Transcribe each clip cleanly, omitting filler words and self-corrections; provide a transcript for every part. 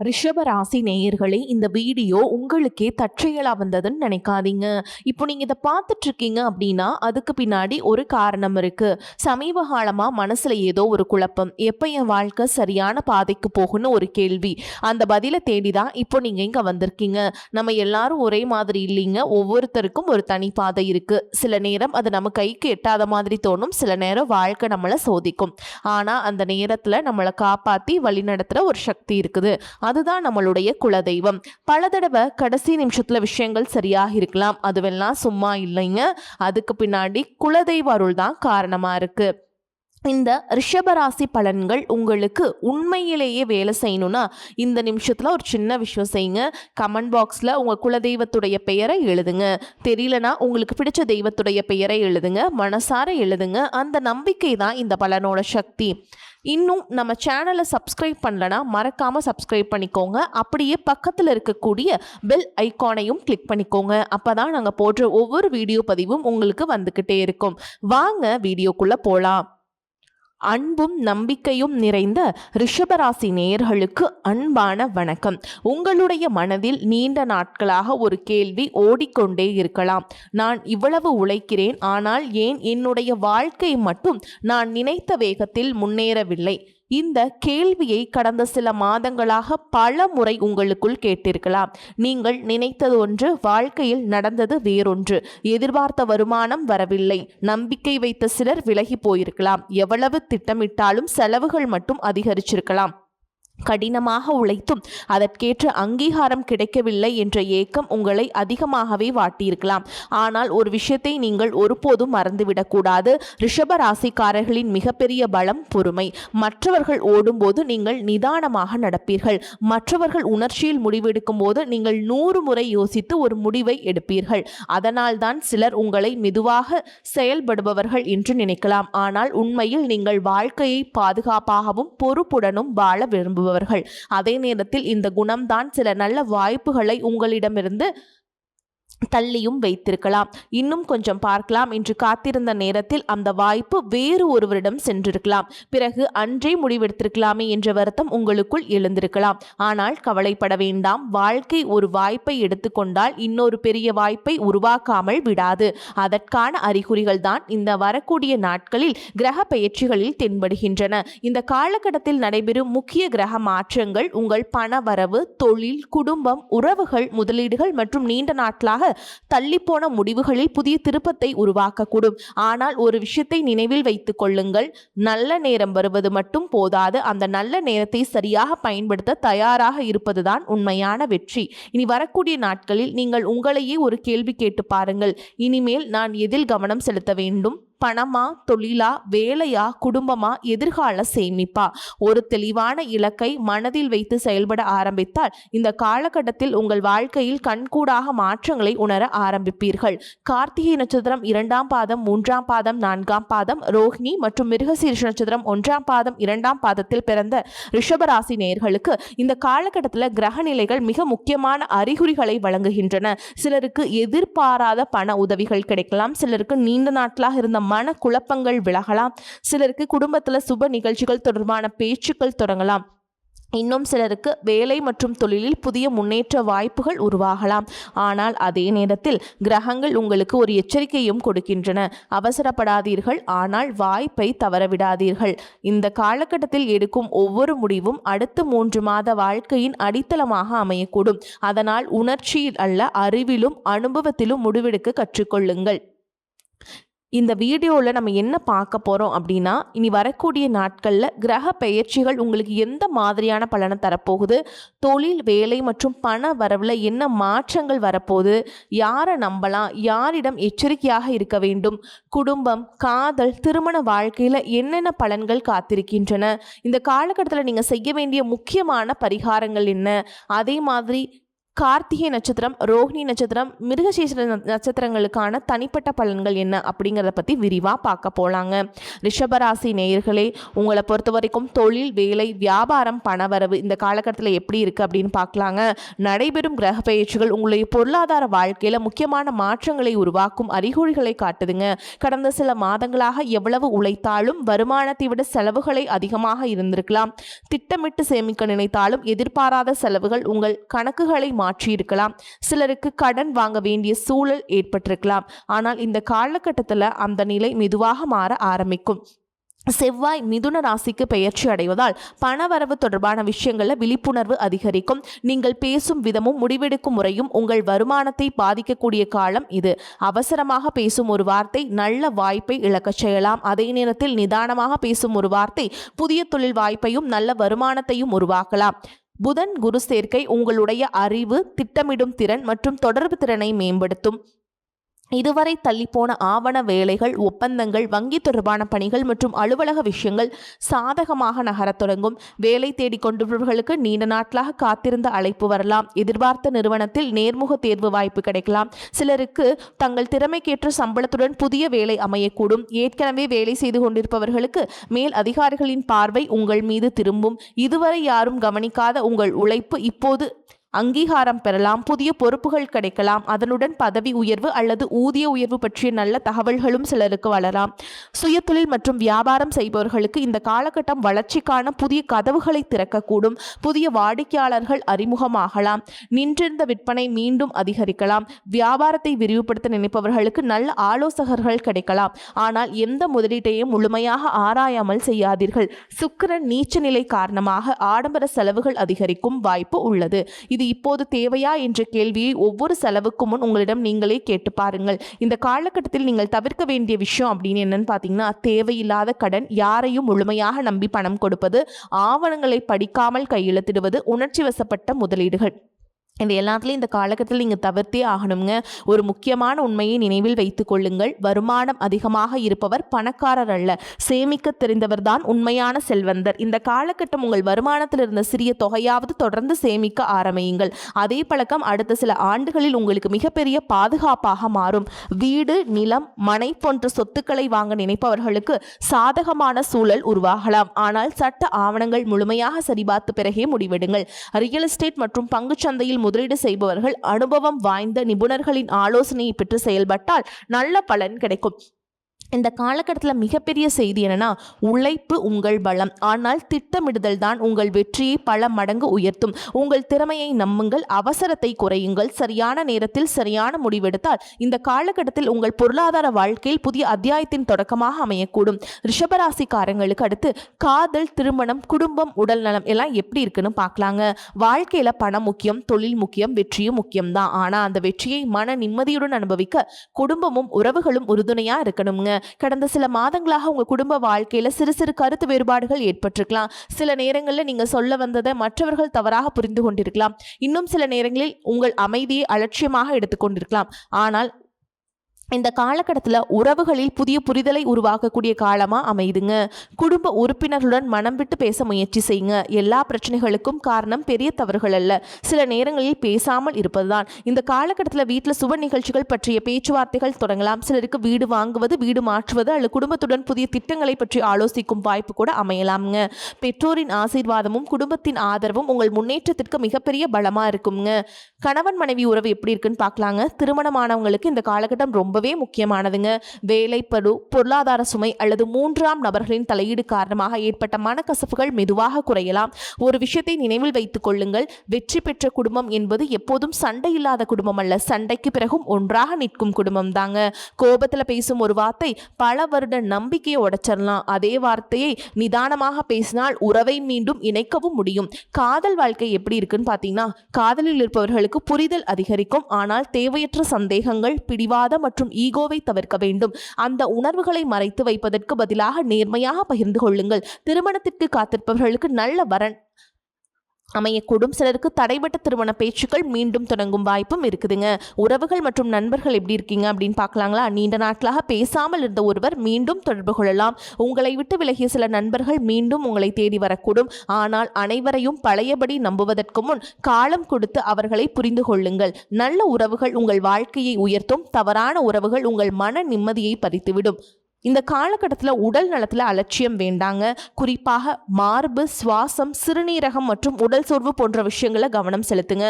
ரிஷப ராசி நேயர்களே, இந்த வீடியோ உங்களுக்கே தற்செயலா வந்ததுன்னு நினைக்காதீங்க. இப்போ நீங்க இதை பார்த்துட்டு இருக்கீங்க அப்படின்னா அதுக்கு பின்னாடி ஒரு காரணம் இருக்கு. சமீப காலமா மனசுல ஏதோ ஒரு குழப்பம், எப்ப என் வாழ்க்கை சரியான பாதைக்கு போகும்னு ஒரு கேள்வி. அந்த பதிலை தேடிதான் இப்போ நீங்க இங்க வந்திருக்கீங்க. நம்ம எல்லாரும் ஒரே மாதிரி இல்லைங்க. ஒவ்வொருத்தருக்கும் ஒரு தனி பாதை இருக்கு. சில நேரம் அது நம்ம கைக்கு எட்டாத மாதிரி தோணும், சில நேரம் வாழ்க்கை நம்மளை சோதிக்கும். ஆனா அந்த நேரத்துல நம்மளை காப்பாத்தி வழி நடத்துற ஒரு சக்தி இருக்குது. அதுதான் நம்மளுடைய குலதெய்வம். பல தடவை கடைசி நிமிஷத்துல விஷயங்கள் சரியாக இருக்கலாம், அதுவெல்லாம் சும்மா இல்லைங்க. அதுக்கு பின்னாடி குலதெய்வ அருள் தான் காரணமா இருக்கு. இந்த ரிஷபராசி பலன்கள் உங்களுக்கு உண்மையிலேயே வேலை செய்யணும்னா இந்த நிமிஷத்தில் ஒரு சின்ன விஷயம் செய்யுங்க. கமெண்ட் பாக்ஸில் உங்கள் குலதெய்வத்துடைய பெயரை எழுதுங்க. தெரியலனா உங்களுக்கு பிடிச்ச தெய்வத்துடைய பெயரை எழுதுங்க, மனசார எழுதுங்க. அந்த நம்பிக்கை தான் இந்த பலனோட சக்தி. இன்னும் நம்ம சேனலை சப்ஸ்கிரைப் பண்ணலனா மறக்காமல் சப்ஸ்கிரைப் பண்ணிக்கோங்க. அப்படியே பக்கத்தில் இருக்கக்கூடிய பெல் ஐக்கானையும் கிளிக் பண்ணிக்கோங்க. அப்போ தான் நாங்கள் போடுற ஒவ்வொரு வீடியோ பதிவும் உங்களுக்கு வந்துக்கிட்டே இருக்கும். வாங்க வீடியோக்குள்ளே போகலாம். அன்பும் நம்பிக்கையும் நிறைந்த ரிஷபராசி நேயர்களுக்கு அன்பான வணக்கம். உங்களுடைய மனதில் நீண்ட நாட்களாக ஒரு கேள்வி ஓடிக்கொண்டே இருக்கலாம். நான் இவ்வளவு உழைக்கிறேன், ஆனால் ஏன் என்னுடைய வாழ்க்கை மட்டும் நான் நினைத்த வேகத்தில் முன்னேறவில்லை? இந்த கேள்வியை கடந்த சில மாதங்களாக பல முறை உங்களுக்குள் கேட்டிருக்கலாம். நீங்கள் நினைத்தது ஒன்று, வாழ்க்கையில் நடந்தது வேறொன்று. எதிர்பார்த்த வருமானம் வரவில்லை, நம்பிக்கை வைத்த சிலர் விலகி போயிருக்கலாம், எவ்வளவு திட்டமிட்டாலும் செலவுகள் மட்டும் அதிகரிச்சிருக்கலாம். கடினமாக உழைத்தும் அதற்கேற்ற அங்கீகாரம் கிடைக்கவில்லை என்ற ஏக்கம் உங்களை அதிகமாகவே வாட்டியிருக்கலாம். ஆனால் ஒரு விஷயத்தை நீங்கள் ஒருபோதும் மறந்துவிடக்கூடாது. ரிஷப ராசிக்காரர்களின் மிகப்பெரிய பலம் பொறுமை. மற்றவர்கள் ஓடும்போது நீங்கள் நிதானமாக நடப்பீர்கள். மற்றவர்கள் உணர்ச்சியில் முடிவெடுக்கும் போது நீங்கள் 100 முறை யோசித்து ஒரு முடிவை எடுப்பீர்கள். அதனால்தான் சிலர் உங்களை மெதுவாக செயல்படுபவர்கள் என்று நினைக்கலாம். ஆனால் உண்மையில் நீங்கள் வாழ்க்கையை பாதுகாப்பாகவும் பொறுப்புடனும் வாழ விரும்புவீர்கள். அதே நேரத்தில் இந்த குணம்தான் சில நல்ல வாய்ப்புகளை உங்களிடமிருந்து தள்ளியும் வைத்திருக்கலாம். இன்னும் கொஞ்சம் பார்க்கலாம் என்று காத்திருந்த நேரத்தில் அந்த வாய்ப்பு வேறு ஒருவரிடம் சென்றிருக்கலாம். பிறகு அன்றே முடிவெடுத்திருக்கலாமே என்ற வருத்தம் உங்களுக்குள் எழுந்திருக்கலாம். ஆனால் கவலைப்பட வேண்டாம். வாழ்க்கை ஒரு வாய்ப்பை எடுத்துக்கொண்டால் இன்னொரு பெரிய வாய்ப்பை உருவாக்காமல் விடாது. அதற்கான அறிகுறிகள் தான் இந்த வரக்கூடிய நாட்களில் கிரக பெயர்ச்சிகளில் தென்படுகின்றன. இந்த காலகட்டத்தில் நடைபெறும் முக்கிய கிரக மாற்றங்கள் உங்கள் பண வரவு, தொழில், குடும்பம், உறவுகள், முதலீடுகள் மற்றும் நீண்ட நாட்களாக தள்ளிப்போன முடிவுகளில் புதிய திருப்பத்தை உருவாக்கக்கூடும். ஆனால் ஒரு விஷயத்தை நினைவில் வைத்துக் கொள்ளுங்கள். நல்ல நேரம் வருவது மட்டும் போதாது, அந்த நல்ல நேரத்தை சரியாக பயன்படுத்த தயாராக இருப்பதுதான் உண்மையான வெற்றி. இனி வரக்கூடிய நாட்களில் நீங்கள் உங்களையே ஒரு கேள்வி கேட்டு பாருங்கள். இனிமேல் நான் எதில் கவனம் செலுத்த வேண்டும்? பணமா, தொழிலா, வேலையா, குடும்பமா, எதிர்கால சேமிப்பா? ஒரு தெளிவான இலக்கை மனதில் வைத்து செயல்பட ஆரம்பித்தால் இந்த காலகட்டத்தில் உங்கள் வாழ்க்கையில் கண்கூடாக மாற்றங்களை உணர ஆரம்பிப்பீர்கள். கார்த்திகை நட்சத்திரம் 2ஆம் பாதம், 3ஆம் பாதம், 4ஆம் பாதம், ரோஹிணி மற்றும் மிருகசீரிஷ நட்சத்திரம் 1ஆம் பாதம், 2ஆம் பாதத்தில் பிறந்த ரிஷபராசி நேயர்களுக்கு இந்த காலகட்டத்தில் கிரக நிலைகள் மிக முக்கியமான அறிகுறிகளை வழங்குகின்றன. சிலருக்கு எதிர்பாராத பண உதவிகள் கிடைக்கலாம். சிலருக்கு நீண்ட நாட்களாக இருந்த மன குழப்பங்கள் விலகலாம். சிலருக்கு குடும்பத்தில் சுப நிகழ்ச்சிகள் தொடர்பான பேச்சுக்கள் தொடங்கலாம். இன்னும் சிலருக்கு வேலை மற்றும் தொழிலில் புதிய முன்னேற்ற வாய்ப்புகள் உருவாகலாம். ஆனால் அதே நேரத்தில் கிரகங்கள் உங்களுக்கு ஒரு எச்சரிக்கையும் கொடுக்கின்றன. அவசரப்படாதீர்கள், ஆனால் வாய்ப்பை தவறவிடாதீர்கள். இந்த காலகட்டத்தில் எடுக்கும் ஒவ்வொரு முடிவும் அடுத்த 3 மாத வாழ்க்கையின் அடித்தளமாக அமையக்கூடும். அதனால் உணர்ச்சியில் அல்ல, அறிவிலும் அனுபவத்திலும் முடிவெடுக்க கற்றுக்கொள்ளுங்கள். இந்த வீடியோவில் நம்ம என்ன பார்க்க போகிறோம் அப்படின்னா, இனி வரக்கூடிய நாட்களில் கிரக பெயர்ச்சிகள் உங்களுக்கு எந்த மாதிரியான பலனை தரப்போகுது, தொழில், வேலை மற்றும் பண வரவில் என்ன மாற்றங்கள் வரப்போகுது, யாரை நம்பலாம், யாரிடம் எச்சரிக்கையாக இருக்க வேண்டும், குடும்பம், காதல், திருமண வாழ்க்கையில் என்னென்ன பலன்கள் காத்திருக்கின்றன, இந்த காலகட்டத்தில் நீங்கள் செய்ய வேண்டிய முக்கியமான பரிகாரங்கள் என்ன, அதே மாதிரி கார்த்திகை நட்சத்திரம், ரோஹிணி நட்சத்திரம், மிருகசீரிஷ நட்சத்திரங்களுக்கான தனிப்பட்ட பலன்கள் என்ன அப்படிங்கிறத பற்றி விரிவாக பார்க்க போகலாங்க. ரிஷபராசி நேயர்களே, உங்களை பொறுத்த வரைக்கும் தொழில், வேலை, வியாபாரம், பணவரவு இந்த காலகட்டத்தில் எப்படி இருக்குது அப்படின்னு பார்க்கலாங்க. நடைபெறும் கிரக பயிற்சிகள் உங்களுடைய பொருளாதார வாழ்க்கையில் முக்கியமான மாற்றங்களை உருவாக்கும் அறிகுறிகளை காட்டுதுங்க. கடந்த சில மாதங்களாக எவ்வளவு உழைத்தாலும் வருமானத்தை விட செலவுகளை அதிகமாக இருந்திருக்கலாம். திட்டமிட்டு சேமிக்க நினைத்தாலும் எதிர்பாராத செலவுகள் உங்கள் கணக்குகளை மாற்றியிருக்கலாம். சிலருக்கு கடன் வாங்க வேண்டிய சூழல் ஏற்பட்டிருக்கலாம். ஆனால் இந்த காலகட்டத்தில் அந்த நிலை மெதுவாக மாற ஆரம்பிக்கும். செவ்வாய் மிதுன ராசிக்கு பெயர்ச்சி அடைவதால் பணவரவு தொடர்பான விஷயங்களில் விழிப்புணர்வு அதிகரிக்கும். நீங்கள் பேசும் விதமும் முடிவெடுக்கும் முறையும் உங்கள் வருமானத்தை பாதிக்கக்கூடிய காலம் இது. அவசரமாக பேசும் ஒரு வார்த்தை நல்ல வாய்ப்பை இழக்கச் செய்யலாம். அதே நேரத்தில் நிதானமாக பேசும் ஒரு வார்த்தை புதிய தொழில் வாய்ப்பையும் நல்ல வருமானத்தையும் உருவாக்கலாம். புதன் குரு சேர்க்கை உங்களுடைய அறிவு, திட்டமிடும் திறன் மற்றும் தொடர்பு திறனை மேம்படுத்தும். இதுவரை தள்ளிப்போன ஆவண வேலைகள், ஒப்பந்தங்கள், வங்கி தொடர்பான பணிகள் மற்றும் அலுவலக விஷயங்கள் சாதகமாக நகரத் தொடங்கும். வேலை தேடிக்கொண்டவர்களுக்கு நீண்ட நாட்களாக காத்திருந்த அழைப்பு வரலாம். எதிர்பார்த்த நிறுவனத்தில் நேர்முக தேர்வு வாய்ப்பு கிடைக்கலாம். சிலருக்கு தங்கள் திறமைக்கேற்ற சம்பளத்துடன் புதிய வேலை அமையக்கூடும். ஏற்கனவே வேலை செய்து கொண்டிருப்பவர்களுக்கு மேல் அதிகாரிகளின் பார்வை உங்கள் மீது திரும்பும். இதுவரை யாரும் கவனிக்காத உங்கள் உழைப்பு இப்போது அங்கீகாரம் பெறலாம். புதிய பொறுப்புகள் கிடைக்கலாம். அதனுடன் பதவி உயர்வு அல்லது ஊதிய உயர்வு பற்றிய நல்ல தகவல்களும் சிலருக்கு வளரலாம். சுயதொழில் மற்றும் வியாபாரம் செய்பவர்களுக்கு இந்த காலகட்டம் வளர்ச்சிக்கான புதிய கதவுகளை திறக்கக்கூடும். புதிய வாடிக்கையாளர்கள் அறிமுகமாகலாம். நின்றிருந்த விற்பனை மீண்டும் அதிகரிக்கலாம். வியாபாரத்தை விரிவுபடுத்த நினைப்பவர்களுக்கு நல்ல ஆலோசகர்கள் கிடைக்கலாம். ஆனால் எந்த முதலீட்டையும் முழுமையாக ஆராயாமல் செய்யாதீர்கள். சுக்கிரன் நீச்ச நிலை காரணமாக ஆடம்பர செலவுகள் அதிகரிக்கும் வாய்ப்பு உள்ளது. இது இப்போது தேவையா என்ற கேள்வியை ஒவ்வொரு செலவுக்கு முன் உங்களிடம் நீங்களே கேட்டு பாருங்கள். இந்த காலகட்டத்தில் நீங்கள் தவிர்க்க வேண்டிய விஷயம் அப்படின்னு என்னன்னு பார்த்தீங்கன்னா, தேவையில்லாத கடன், யாரையும் முழுமையாக நம்பி பணம் கொடுப்பது, ஆவணங்களை படிக்காமல் கையெழுத்திடுவது, உணர்ச்சி வசப்பட்ட முதலீடுகள். இந்த எல்லாத்துலேயும் இந்த காலகட்டத்தில் நீங்கள் தவிர்த்தே ஆகணுங்க. ஒரு முக்கியமான உண்மையை நினைவில் வைத்துக் கொள்ளுங்கள். வருமானம் அதிகமாக இருப்பவர் பணக்காரர் அல்ல, சேமிக்க தெரிந்தவர் தான் உண்மையான செல்வந்தர். இந்த காலகட்டம் உங்கள் வருமானத்தில் இருந்த சிறிய தொகையாவது தொடர்ந்து சேமிக்க ஆரம்பியுங்கள். அதே பழக்கம் அடுத்த சில ஆண்டுகளில் உங்களுக்கு மிகப்பெரிய பாதுகாப்பாக மாறும். வீடு, நிலம், மனை போன்ற சொத்துக்களை வாங்க நினைப்பவர்களுக்கு சாதகமான சூழல் உருவாகலாம். ஆனால் சட்ட ஆவணங்கள் முழுமையாக சரிபார்த்த பிறகே முடிவெடுங்கள். ரியல் எஸ்டேட் மற்றும் பங்குச்சந்தையில் முதலீடு செய்பவர்கள் அனுபவம் வாய்ந்த நிபுணர்களின் ஆலோசனையை பெற்று செயல்பட்டால் நல்ல பலன் கிடைக்கும். இந்த காலகட்டத்தில் மிகப்பெரிய செய்தி என்னன்னா, உழைப்பு உங்கள் பலம், ஆனால் திட்டமிடுதல் தான் உங்கள் வெற்றியை பல மடங்கு உயர்த்தும். உங்கள் திறமையை நம்புங்கள், அவசரத்தை குறையுங்கள். சரியான நேரத்தில் சரியான முடிவெடுத்தால் இந்த காலகட்டத்தில் உங்கள் பொருளாதார வாழ்க்கையில் புதிய அத்தியாயத்தின் தொடக்கமாக அமையக்கூடும். ரிஷபராசிக்காரங்களுக்கு அடுத்து காதல், திருமணம், குடும்பம், உடல் நலம் எல்லாம் எப்படி இருக்குன்னு பார்க்கலாங்க. வாழ்க்கையில பணம் முக்கியம், தொழில் முக்கியம், வெற்றியும் முக்கியம்தான். ஆனால் அந்த வெற்றியை மன நிம்மதியுடன் அனுபவிக்க குடும்பமும் உறவுகளும் உறுதுணையா இருக்கணுங்க. கடந்த சில மாதங்களாக உங்க குடும்ப வாழ்க்கையில சிறு சிறு கருத்து வேறுபாடுகள் ஏற்பட்டிருக்கலாம். சில நேரங்களில் நீங்க சொல்ல வந்ததை மற்றவர்கள் தவறாக புரிந்து கொண்டிருக்கலாம். இன்னும் சில நேரங்களில் உங்கள் அமைதியை அலட்சியமாக எடுத்துக்கொண்டிருக்கலாம். ஆனால் இந்த காலகட்டத்தில் உறவுகளில் புதிய புரிதலை உருவாக்கக்கூடிய காலமாக அமைதுங்க. குடும்ப உறுப்பினர்களுடன் மனம் விட்டு பேச முயற்சி செய்யுங்க. எல்லா பிரச்சனைகளுக்கும் காரணம் பெரிய தவறுகள் அல்ல, சில நேரங்களில் பேசாமல் இருப்பதுதான். இந்த காலகட்டத்தில் வீட்டில் சுப நிகழ்ச்சிகள் பற்றிய பேச்சுவார்த்தைகள் தொடங்கலாம். சிலருக்கு வீடு வாங்குவது, வீடு மாற்றுவது அல்லது குடும்பத்துடன் புதிய திட்டங்களை பற்றி ஆலோசிக்கும் வாய்ப்பு கூட அமையலாம்ங்க. பெற்றோரின் ஆசீர்வாதமும் குடும்பத்தின் ஆதரவும் உங்கள் முன்னேற்றத்திற்கு மிகப்பெரிய பலமாக இருக்குங்க. கணவன் மனைவி உறவு எப்படி இருக்குன்னு பார்க்கலாங்க. திருமணமானவங்களுக்கு இந்த காலகட்டம் ரொம்ப முக்கியமானதுங்க. வேலைப்படு, பொருளாதார சுமை அல்லது மூன்றாம் நபர்களின் தலையீடு காரணமாக ஏற்பட்ட மனக்கசப்புகள் மெதுவாக குறையலாம். ஒரு விஷயத்தை நினைவில் வைத்துக் கொள்ளுங்கள், வெற்றி பெற்ற குடும்பம் என்பது எப்போதும் சண்டை இல்லாத குடும்பம் அல்ல, சண்டைக்கு பிறகும் ஒன்றாக நிற்கும் குடும்பம் தாங்க. கோபத்தில் பேசும் ஒரு வார்த்தை பல வருட நம்பிக்கையை உடைச்சிடலாம். அதே வார்த்தையை நிதானமாக பேசினால் உறவை மீண்டும் இணைக்கவும் முடியும். காதல் வாழ்க்கை எப்படி இருக்குன்னு பார்த்தீங்கன்னா, காதலில் இருப்பவர்களுக்கு புரிதல் அதிகரிக்கும். ஆனால் தேவையற்ற சந்தேகங்கள், பிடிவாத மற்றும் ஈகோவை தவிர்க்க வேண்டும். அந்த உணர்வுகளை மறைத்து வைப்பதற்கு பதிலாக நேர்மையாக பகிர்ந்து கொள்ளுங்கள். திருமணத்திற்கு காத்திருப்பவர்களுக்கு நல்ல வரன் அமையக்கூடும். சிலருக்கு தடைபட்ட திருமண பேச்சுக்கள் மீண்டும் தொடங்கும் வாய்ப்பும் இருக்குதுங்க. உறவுகள் மற்றும் நண்பர்கள் எப்படி இருக்கீங்க அப்படின்னு பார்க்கலாங்களா? நீண்ட நாட்களாக பேசாமல் இருந்த ஒருவர் மீண்டும் தொடர்பு கொள்ளலாம். உங்களை விட்டு விலகிய சில நண்பர்கள் மீண்டும் உங்களை தேடி வரக்கூடும். ஆனால் அனைவரையும் பழையபடி நம்புவதற்கு முன் காலம் கொடுத்து அவர்களை புரிந்து கொள்ளுங்கள். நல்ல உறவுகள் உங்கள் வாழ்க்கையை உயர்த்தும், தவறான உறவுகள் உங்கள் மன நிம்மதியை பறித்துவிடும். இந்த காலகட்டத்தில் உடல் நலத்தில் அலட்சியம் வேண்டாங்க. குறிப்பாக மார்பு, சுவாசம், சிறுநீரகம் மற்றும் உடல் சோர்வு போன்ற விஷயங்களை கவனம் செலுத்துங்க.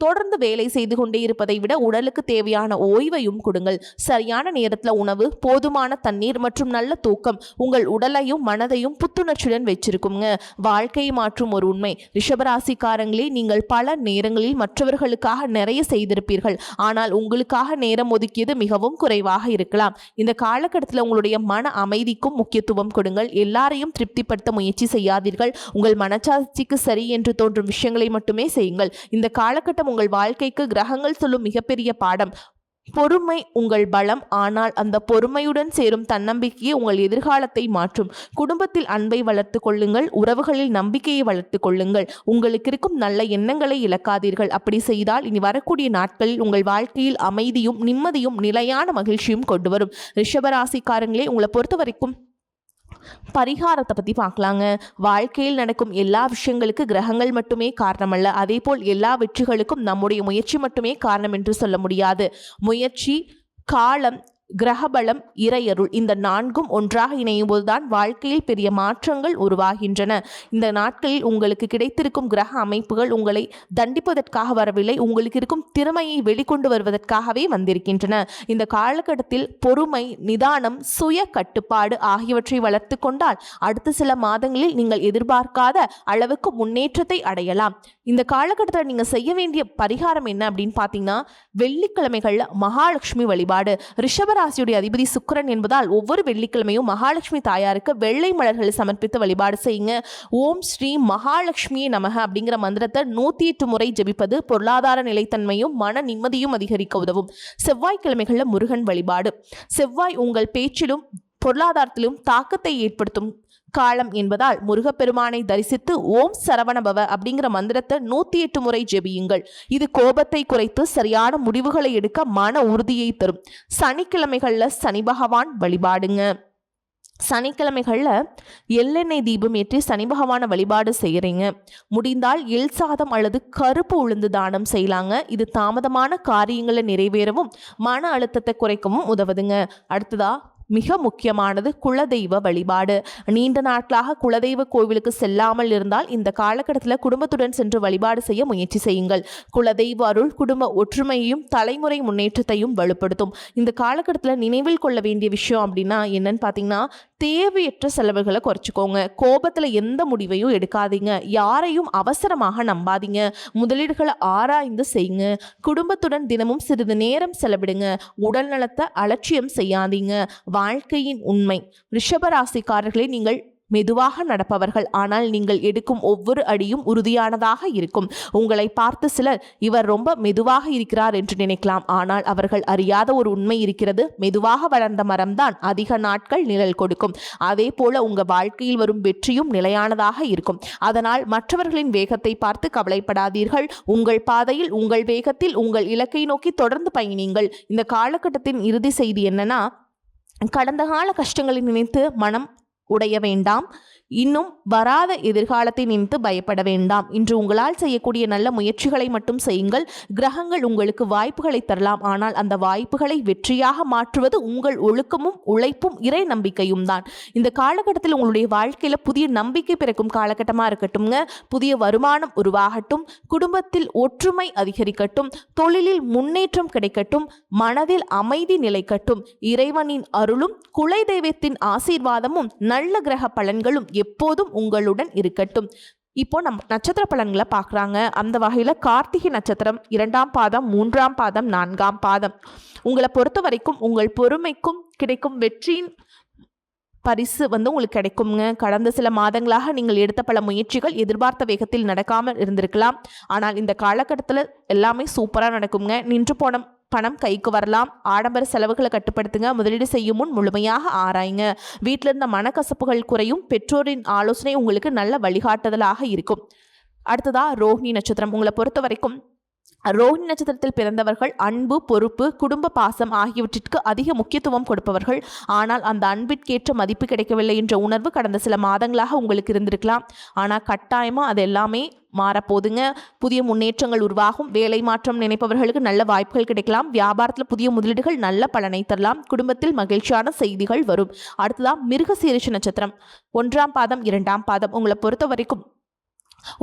தொடர்ந்து வேலை செய்து கொண்டே இருப்பதை விட உடலுக்கு தேவையான ஓய்வையும் கொடுங்கள். சரியான நேரத்தில் உணவு, போதுமான தண்ணீர் மற்றும் நல்ல தூக்கம் உங்கள் உடலையும் மனதையும் புத்துணர்ச்சியுடன் வச்சிருக்குங்க. வாழ்க்கையை மாற்றும் ஒரு உண்மை. ரிஷபராசிக்காரங்களே, நீங்கள் பல நேரங்களில் மற்றவர்களுக்காக நிறைய செய்திருப்பீர்கள். ஆனால் உங்களுக்காக நேரம் ஒதுக்கியது மிகவும் குறைவாக இருக்கலாம். இந்த காலகட்டத்தில் உங்களுடைய மன அமைதிக்கும் முக்கியத்துவம் கொடுங்கள். எல்லாரையும் திருப்திப்படுத்த முயற்சி செய்யாதீர்கள். உங்கள் மனச்சாட்சிக்கு சரி என்று தோன்றும் விஷயங்களை மட்டுமே செய்யுங்கள். இந்த காலகட்டம் உங்கள் வாழ்க்கைக்கு கிரகங்கள் சொல்லும் மிகப்பெரிய பாடம். பொறுமை உங்கள் பலம், ஆனால் அந்த பொறுமையுடன் சேரும் தன்னம்பிக்கையே உங்கள் எதிர்காலத்தை மாற்றும். குடும்பத்தில் அன்பை வளர்த்து கொள்ளுங்கள். உறவுகளில் நம்பிக்கையை வளர்த்து கொள்ளுங்கள். உங்களுக்கு இருக்கும் நல்ல எண்ணங்களை இழக்காதீர்கள். அப்படி செய்தால் இனி வரக்கூடிய நாட்களில் உங்கள் வாழ்க்கையில் அமைதியும் நிம்மதியும் நிலையான மகிழ்ச்சியும் கொண்டு வரும். ரிஷபராசிக்காரங்களே, உங்களை பொறுத்த வரைக்கும் பரிகாரத்தை பற்றி பார்க்கலாங்க. வாழ்க்கையில் நடக்கும் எல்லா விஷயங்களுக்கு கிரகங்கள் மட்டுமே காரணமல்ல. அதே போல் எல்லா வெற்றிகளுக்கும் நம்முடைய முயற்சி மட்டுமே காரணம் என்று சொல்ல முடியாது. முயற்சி, காலம், கிரகபலம், இறையருள், இந்த நான்கும் ஒன்றாக இணையும் போதுதான் வாழ்க்கையில் பெரிய மாற்றங்கள் உருவாகின்றன. இந்த நாட்களில் உங்களுக்கு கிடைத்திருக்கும் கிரக அமைப்புகள் உங்களை தண்டிப்பதற்காக வரவில்லை, உங்களுக்கு இருக்கும் திறமையை வெளிக்கொண்டு வருவதற்காகவே வந்திருக்கின்றன. இந்த காலகட்டத்தில் பொறுமை, நிதானம், சுய கட்டுப்பாடு ஆகியவற்றை வளர்த்து கொண்டால் அடுத்த சில மாதங்களில் நீங்கள் எதிர்பார்க்காத அளவுக்கு முன்னேற்றத்தை அடையலாம். இந்த காலகட்டத்தில் நீங்கள் செய்ய வேண்டிய பரிகாரம் என்ன அப்படின்னு பார்த்தீங்கன்னா, வெள்ளிக்கிழமைகளில் மகாலட்சுமி வழிபாடு. ரிஷபராசியுடைய அதிபதி சுக்கிரன் என்பதால் ஒவ்வொரு வெள்ளிக்கிழமையும் மகாலட்சுமி தாயாருக்கு வெள்ளை மலர்களை சமர்ப்பித்து வழிபாடு செய்யுங்க. ஓம் ஸ்ரீ மகாலட்சுமியே நமக அப்படிங்கிற மந்திரத்தை 108 முறை ஜெபிப்பது பொருளாதார நிலைத்தன்மையும் மன நிம்மதியும் அதிகரிக்க உதவும். செவ்வாய்க்கிழமைகளில் முருகன் வழிபாடு. செவ்வாய் உங்கள் பேச்சிலும் பொருளாதாரத்திலும் தாக்கத்தை ஏற்படுத்தும் காலம் என்பதால் முருகப்பெருமானை தரிசித்து ஓம் சரவணபவ அப்படிங்கிற மந்திரத்தை 108 முறை ஜெபியுங்கள். இது கோபத்தை குறைத்து சரியான முடிவுகளை எடுக்க மன உறுதியை தரும். சனிக்கிழமைகளில் சனி பகவான் வழிபாடுங்க. சனிக்கிழமைகளில் எள்ளெண்ணெய் தீபம் ஏற்றி சனி பகவானை வழிபாடு செய்கிறீங்க. முடிந்தால் எள் சாதம் அல்லது கருப்பு உளுந்து தானம் செய்யலாங்க. இது தாமதமான காரியங்களை நிறைவேறவும் மன அழுத்தத்தை குறைக்கவும் உதவுதுங்க. அடுத்ததா மிக முக்கியமானது குலதெய்வ வழிபாடு. நீண்ட நாட்களாக குலதெய்வ கோவிலுக்கு செல்லாமல் இருந்தால் இந்த காலகட்டத்தில் குடும்பத்துடன் சென்று வழிபாடு செய்ய முயற்சி செய்யுங்கள். குலதெய்வ அருள் குடும்ப ஒற்றுமையையும் தலைமுறை முன்னேற்றத்தையும் வலுப்படுத்தும். இந்த காலகட்டத்தில் நினைவில் கொள்ள வேண்டிய விஷயம் அப்படின்னா என்னன்னு பார்த்தீங்கன்னா, தேவையற்ற செலவுகளை குறைச்சிக்கோங்க. கோபத்தில் எந்த முடிவையும் எடுக்காதீங்க. யாரையும் அவசரமாக நம்பாதீங்க. முதலீடுகளை ஆராய்ந்து செய்யுங்க. குடும்பத்துடன் தினமும் சிறிது நேரம் செலவிடுங்க. உடல் நலத்தை அலட்சியம் செய்யாதீங்க. வாழ்க்கையின் உண்மை. ரிஷபராசிக்காரர்களே, நீங்கள் மெதுவாக நடப்பவர்கள், ஆனால் நீங்கள் எடுக்கும் ஒவ்வொரு அடியும் உறுதியானதாக இருக்கும். உங்களை பார்த்து சிலர் இவர் ரொம்ப மெதுவாக இருக்கிறார் என்று நினைக்கலாம். ஆனால் அவர்கள் அறியாத ஒரு உண்மை இருக்கிறது. மெதுவாக வளர்ந்த மரம்தான் அதிக நாட்கள் நிழல் கொடுக்கும். அதே போல உங்க வாழ்க்கையில் வரும் வெற்றியும் நிலையானதாக இருக்கும். அதனால் மற்றவர்களின் வேகத்தை பார்த்து கவலைப்படாதீர்கள். உங்கள் பாதையில், உங்கள் வேகத்தில், உங்கள் இலக்கை நோக்கி தொடர்ந்து பயணியுங்கள். இந்த காலகட்டத்தின் இறுதி செய்தி என்னன்னா, கடந்த கால கஷ்டங்களை நினைத்து மனம் உடைய வேண்டாம். இன்னும் வராத எதிர்காலத்தை நினைத்து பயப்பட வேண்டாம். இன்று உங்களால் செய்யக்கூடிய நல்ல முயற்சிகளை மட்டும் செய்யுங்கள். கிரகங்கள் உங்களுக்கு வாய்ப்புகளை தரலாம், ஆனால் அந்த வாய்ப்புகளை வெற்றியாக மாற்றுவது உங்கள் ஒழுக்கமும் உழைப்பும் இறை நம்பிக்கையும் தான். இந்த காலகட்டத்தில் உங்களுடைய வாழ்க்கையில் புதிய நம்பிக்கை பிறக்கும் காலகட்டமாக இருக்கட்டும்ங்க. புதிய வருமானம் உருவாகட்டும். குடும்பத்தில் ஒற்றுமை அதிகரிக்கட்டும். தொழிலில் முன்னேற்றம் கிடைக்கட்டும். மனதில் அமைதி நிலைக்கட்டும். இறைவனின் அருளும் குலதெய்வத்தின் ஆசீர்வாதமும் நல்ல கிரக பலன்களும் எப்போதும் உங்களுடன் இருக்கட்டும். இப்போ நம்ம நட்சத்திர பலன்களை பார்க்குறாங்க. அந்த வகையில் கார்த்திகை நட்சத்திரம் 2ஆம் பாதம், 3ஆம் பாதம், 4ஆம் பாதம். உங்களை பொறுத்த வரைக்கும் உங்கள் பொறுமைக்கும் கிடைக்கும் வெற்றியின் பரிசு உங்களுக்கு கிடைக்குங்க. கடந்த சில மாதங்களாக நீங்கள் எடுத்த பல முயற்சிகள் எதிர்பார்த்த வேகத்தில் நடக்காமல் இருந்திருக்கலாம். ஆனால் இந்த காலகட்டத்தில் எல்லாமே சூப்பராக நடக்குங்க. நின்று போன பணம் கைக்கு வரலாம். ஆடம்பர செலவுகளை கட்டுப்படுத்துங்க. முதலீடு செய்யும் முன் முழுமையாக ஆராயுங்க. வீட்டில் இருந்த மனக்கசப்புகள் குறையும். பெற்றோரின் ஆலோசனை உங்களுக்கு நல்ல வழிகாட்டுதலாக இருக்கும். அடுத்ததா ரோஹிணி நட்சத்திரம். உங்களை பொறுத்த வரைக்கும் ரோஹிணி நட்சத்திரத்தில் பிறந்தவர்கள் அன்பு, பொறுப்பு, குடும்ப பாசம் ஆகியவற்றிற்கு அதிக முக்கியத்துவம் கொடுப்பவர்கள். ஆனால் அந்த அன்பிற்கேற்ற மதிப்பு கிடைக்கவில்லை என்ற உணர்வு கடந்த சில மாதங்களாக உங்களுக்கு இருந்திருக்கலாம். ஆனால் கட்டாயமாக அது எல்லாமே மாறப்போதுங்க. புதிய முன்னேற்றங்கள் உருவாகும். வேலை மாற்றம் நினைப்பவர்களுக்கு நல்ல வாய்ப்புகள் கிடைக்கலாம். வியாபாரத்தில் புதிய முதலீடுகள் நல்ல பலனை தரலாம். குடும்பத்தில் மகிழ்ச்சியான செய்திகள் வரும். அடுத்ததான் மிருகசீரிஷ நட்சத்திரம். 1ஆம் பாதம் 2ஆம் பாதம். உங்களை பொறுத்த வரைக்கும்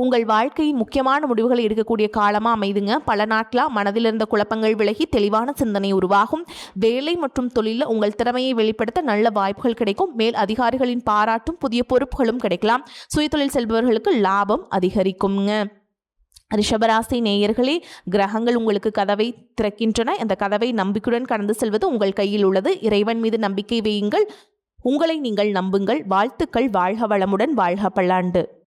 உங்கள் வாழ்க்கையின் முக்கியமான முடிவுகளை எடுக்கக்கூடிய காலமாக அமைதுங்க. பல நாட்களாக மனதில் இருந்த குழப்பங்கள் விலகி தெளிவான சிந்தனை உருவாகும். வேலை மற்றும் தொழிலில் உங்கள் திறமையை வெளிப்படுத்த நல்ல வாய்ப்புகள் கிடைக்கும். மேல் அதிகாரிகளின் பாராட்டும் புதிய பொறுப்புகளும் கிடைக்கலாம். சுயதொழில் செல்பவர்களுக்கு லாபம் அதிகரிக்குங்க. ரிஷபராசி நேயர்களே, கிரகங்கள் உங்களுக்கு கதவை திறக்கின்றன. அந்த கதவை நம்பிக்கையுடன் கடந்து செல்வது உங்கள் கையில் உள்ளது. இறைவன் மீது நம்பிக்கை வையுங்கள். உங்களை நீங்கள் நம்புங்கள். வாழ்த்துக்கள். வாழ்க வளமுடன். வாழ்க பல்லாண்டு.